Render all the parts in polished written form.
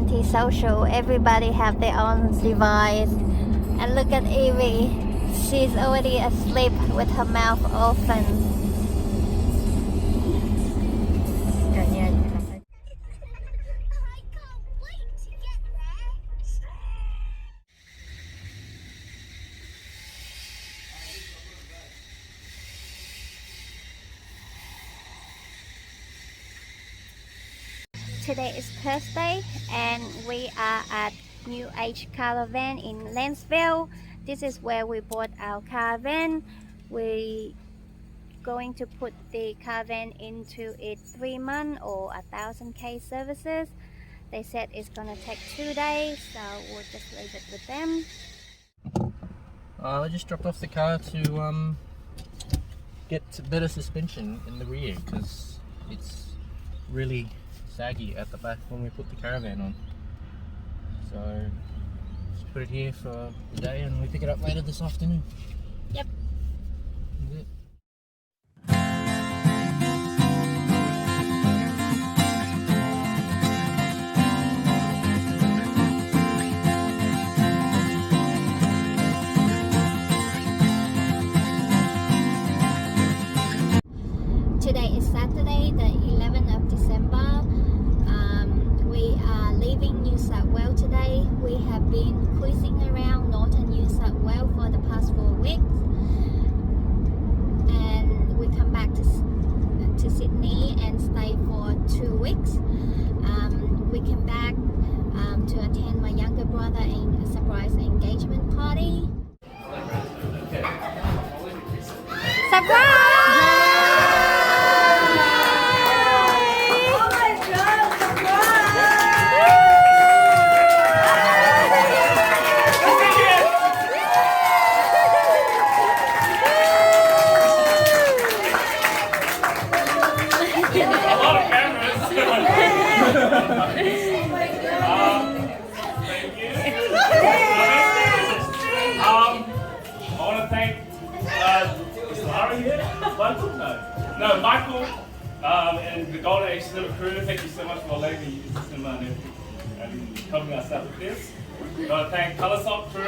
anti-social. Everybody have their own device. And look at Evie. She's already asleep with her mouth open. Today is Thursday and we are at New Age Caravan in Lansville. This is where we bought our caravan. We going to put the caravan into a 3-month or 1,000k services. They said it's gonna take 2 days, so we'll just leave it with them. I just dropped off the car to get better suspension in the rear because it's really saggy at the back when we put the caravan on. So just put it here for the day and we pick it up later this afternoon. Yep. That's it. Today is Saturday, the 11th of December. We are leaving New South Wales today. We have been cruising around northern New South Wales for the past 4 weeks. And we come back to Sydney and stay for 2 weeks. We came back to attend my younger brother in a surprise engagement party. Surprise! Michael and the Golden Age Cinema crew, thank you so much for letting me use the cinema and helping us out with this. I want to thank Colour Salt crew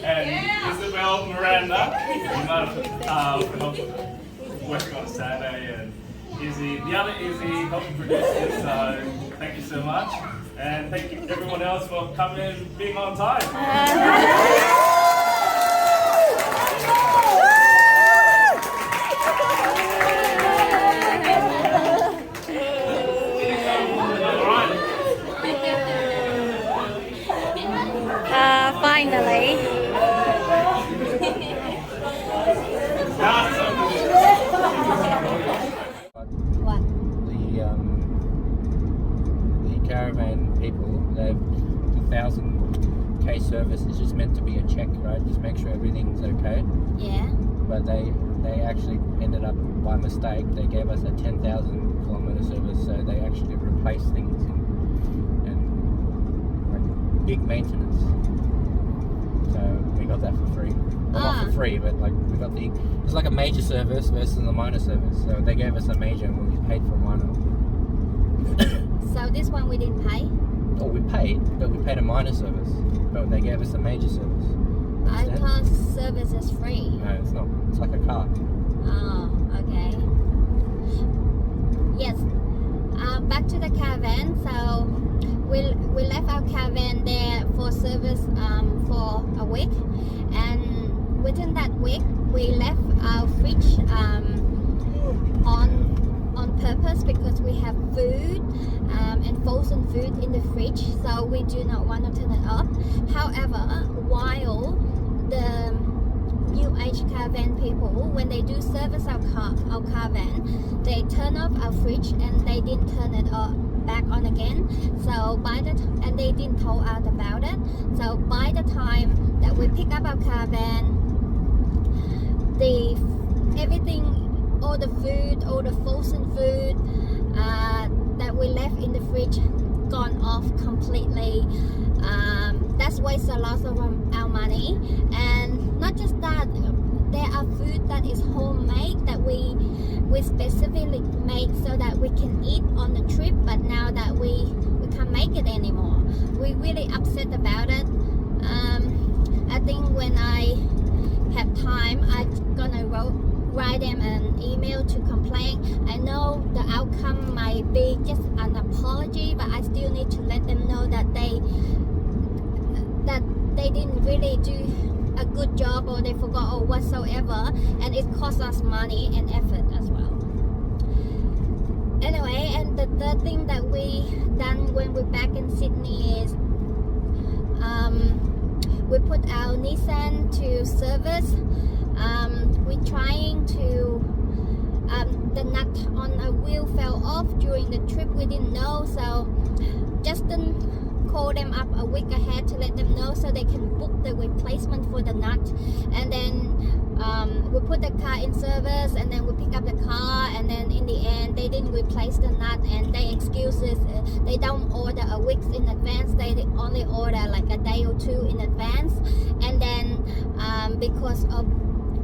and Isabel Miranda for working on Saturday, and Izzy, the other Izzy, helping produce this. So thank you so much, and thank you everyone else for coming and being on time. Finally. What? The caravan people, the 1,000k service is just meant to be a check, right? Just make sure everything's okay. Yeah. But they actually ended up by mistake. They gave us a 10,000 kilometer service, so they actually replaced things and like big maintenance. So we got that for free. Well, not for free, but like we got it's like a major service versus a minor service. So they gave us a major and we paid for a minor. So this one we didn't pay? Oh, we paid, but we paid a minor service. But they gave us a major service. I thought service is free. No, it's not. It's like a car. Oh, okay. Yes. Back to the caravan. So we left our caravan there for service for a week, and within that week we left our fridge on purpose because we have food and frozen food in the fridge, so we do not want to turn it off. However, while the New Age Caravan people, when they do service our caravan, they turn off our fridge and they didn't turn it back on again. So and they didn't tell us about it. So by the time that we pick up our caravan, everything, all the food, all the frozen food that we left in the fridge gone off completely. That's waste a lot of our money. And not just that, there are food that is homemade that we specifically made so that we can eat on the trip, but now that we come make it anymore. We really upset about it. I think when I have time, I'm gonna write them an email to complain. I know the outcome might be just an apology, but I still need to let them know that they didn't really do a good job, or they forgot or whatsoever, and it cost us money and effort as well. Anyway, and the third thing that we done when we're back in Sydney is we put our Nissan to service. We're trying to the nut on a wheel fell off during the trip. We didn't know, so Justin called them up a week ahead to let them know so they can book the replacement for the nut. And then we put the car in service, and then we pick up the car, and then in the end they didn't replace the nut, and they excuses they don't order a week in advance, they only order like a day or two in advance. And then because of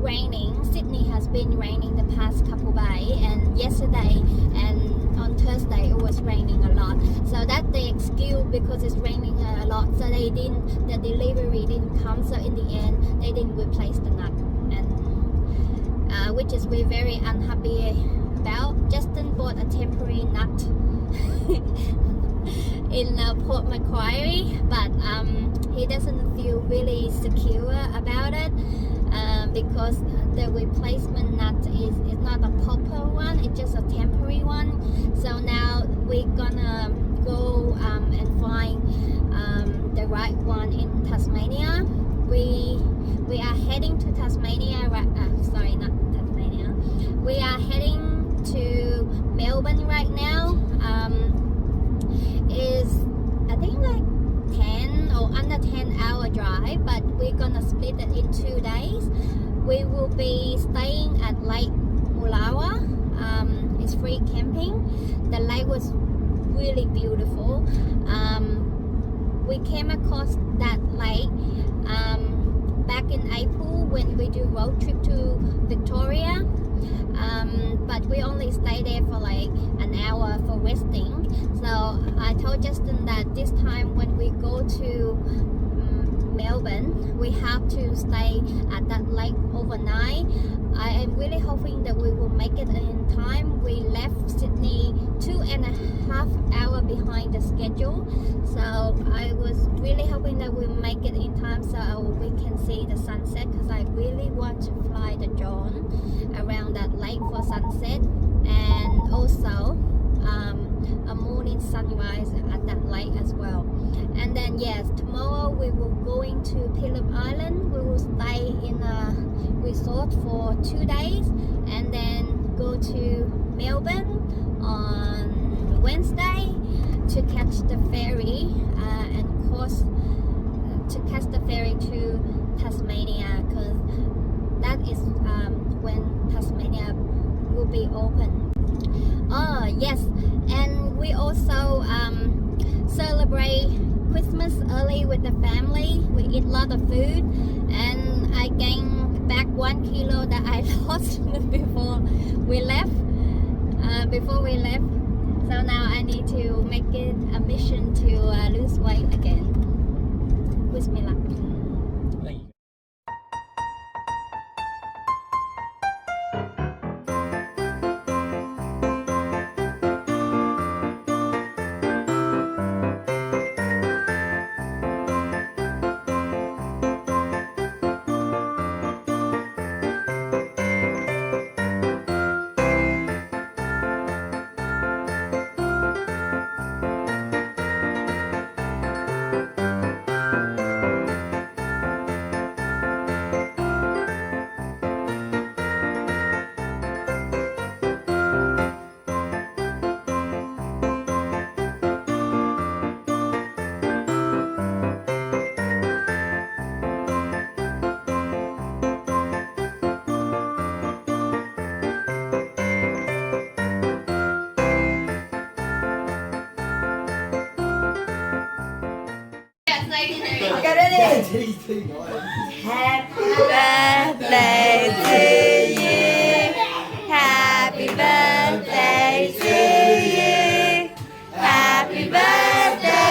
raining, Sydney has been raining the past couple days, and yesterday and on Thursday it was raining a lot, so that they excuse because it's raining a lot, so the delivery didn't come, so in the end they didn't replace the nut, and which is we're very unhappy about. Justin bought a temporary nut in Port Macquarie, but he doesn't feel really secure about it. Because the replacement nut is not a proper one, it's just a temporary one. So now we're gonna go and find the right one in Tasmania. We are heading to Tasmania, sorry, not Tasmania. We are heading to Melbourne right now. Is I think like 10 or under 10-hour drive, but we're gonna split it in 2 days. We will be staying at Lake Mulwala. It's free camping. The lake was really beautiful. We came across that lake back in April when we do road trip to Victoria, but we only stay there for like an hour for resting. So I told Justin that this time when we go to Melbourne, we have to stay at that lake overnight. I am really hoping that we will make it in time. We left Sydney 2.5 hours behind the schedule, so I was really hoping that we'll make it in time so we can see the sunset, because I really want to fly the drone around that lake for sunset, and also a morning sunrise at that lake as well. And then yes, tomorrow we will going to Phillip Island. We will stay in a resort for 2 days, and then go to Melbourne on Wednesday to catch the ferry and course to catch the ferry to Tasmania, because that is when Tasmania will be open. Oh yes, and we also celebrate Christmas early with the family. We eat a lot of food, and I gained back 1 kilo that I lost before we left. So now I need to make it a mission to lose weight again. Wish me luck. Okay, ready? Happy birthday to you. Happy birthday to you. Happy birthday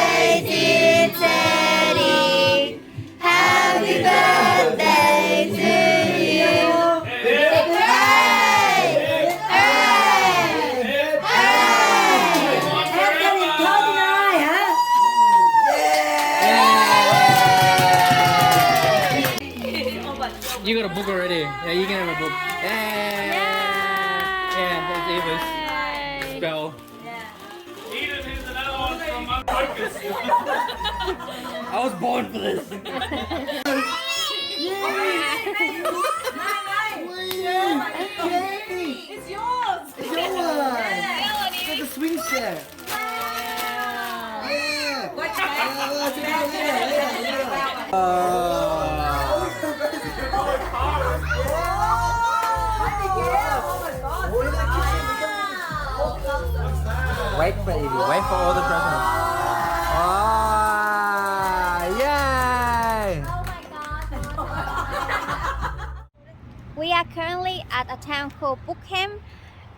You got a book already. Yeah, you can have a book. Yeah. Yeah, that's Eva's spell. Eden, here's another one from Unfocus. I was born for this. It's yours. It's your one. It's like a swing set. Wait, baby. Wait for all the presents. Oh, yay! Oh my god. We are currently at a town called Bookham.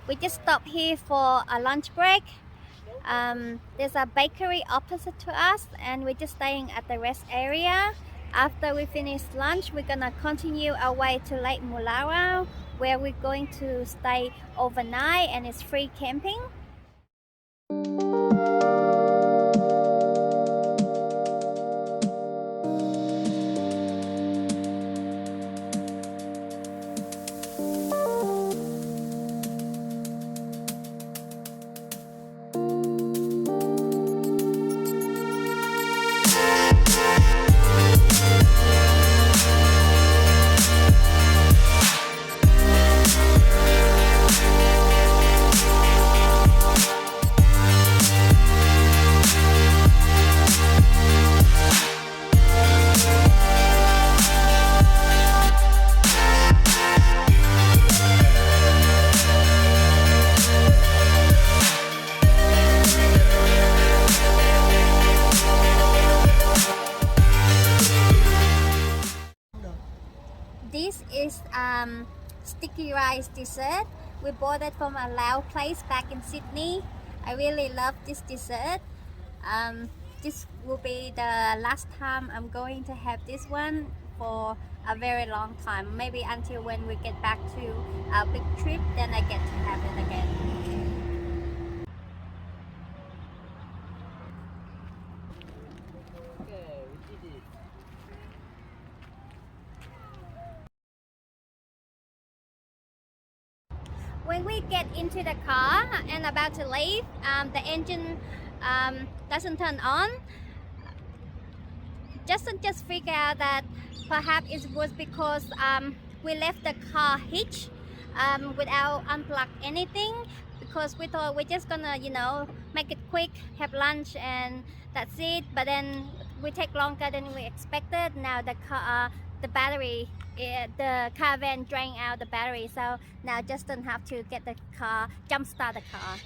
We just stopped here for a lunch break. There's a bakery opposite to us and we're just staying at the rest area. After we finish lunch, we're gonna continue our way to Lake Mulwala, where we're going to stay overnight and it's free camping. This is sticky rice dessert. We bought it from a Lao place back in Sydney. I really love this dessert. This will be the last time I'm going to have this one for a very long time. Maybe until when we get back to our big trip, then I get to have it again. When we get into the car and about to leave, the engine doesn't turn on. Justin just figured out that perhaps it was because we left the car hitch without unplug anything, because we thought we're just gonna, you know, make it quick, have lunch and that's it. But then we take longer than we expected. Now the car, the battery, the caravan drained out the battery, so now Justin have to get the car, jump start the car.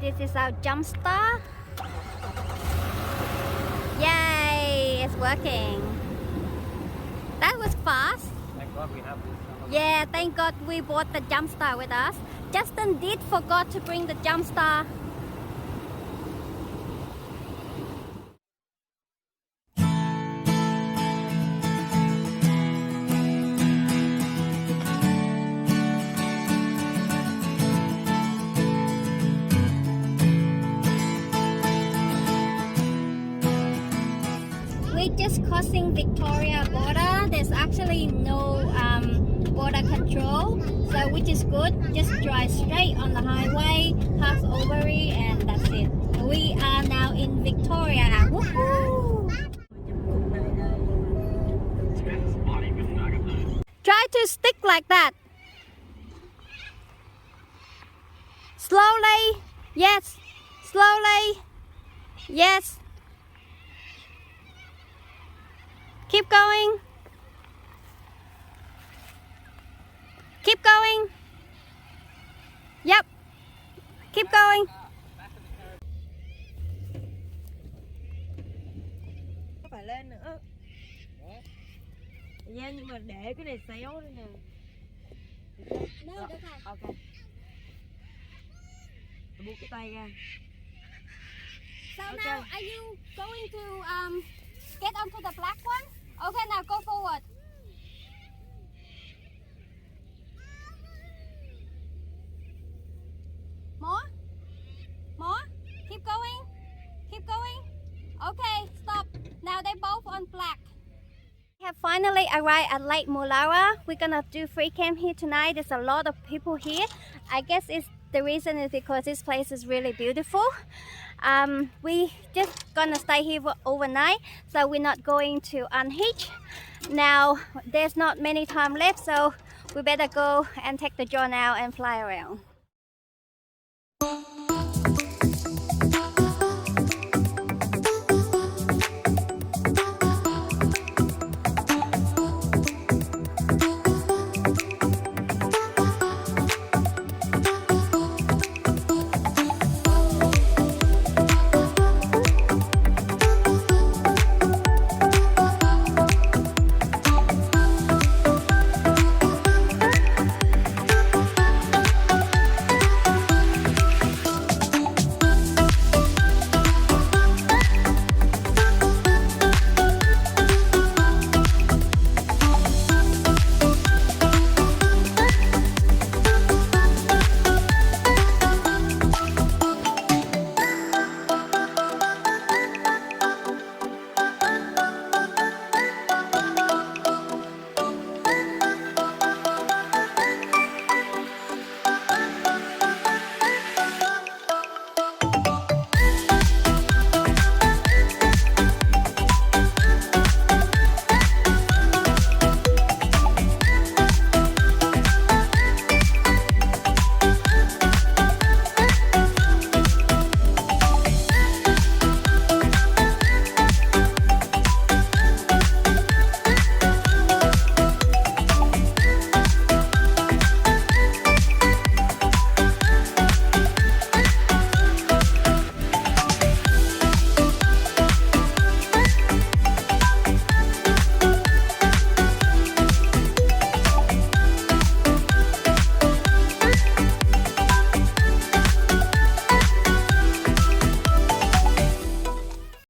This is our jump start. Yay, it's working. That was fast. Thank God we have this. Yeah, thank God we brought the jump start with us. Justin did forgot to bring the jump start. We're just crossing Victoria border. There's actually no border control, so which is good. Just drive straight on the highway, pass over it, and that's it. We are now in Victoria. Woohoo! Try to stick like that. Slowly. Yes. Slowly. Yes. Keep going. Keep going. Yep. Keep going. Phải lên nữa. Yeah, nhưng mà để cái này xéo nữa nè. No, được rồi. Ok. Buộc cái tay ra. So Okay. now, are you going to get onto the black one? Okay, now go forward. More? More? Keep finally arrived at Lake Mulwala. We're gonna do free camp here tonight. There's a lot of people here. I guess the reason is because this place is really beautiful. We just gonna stay here overnight, so we're not going to unhitch. Now there's not many time left, so we better go and take the drone out and fly around.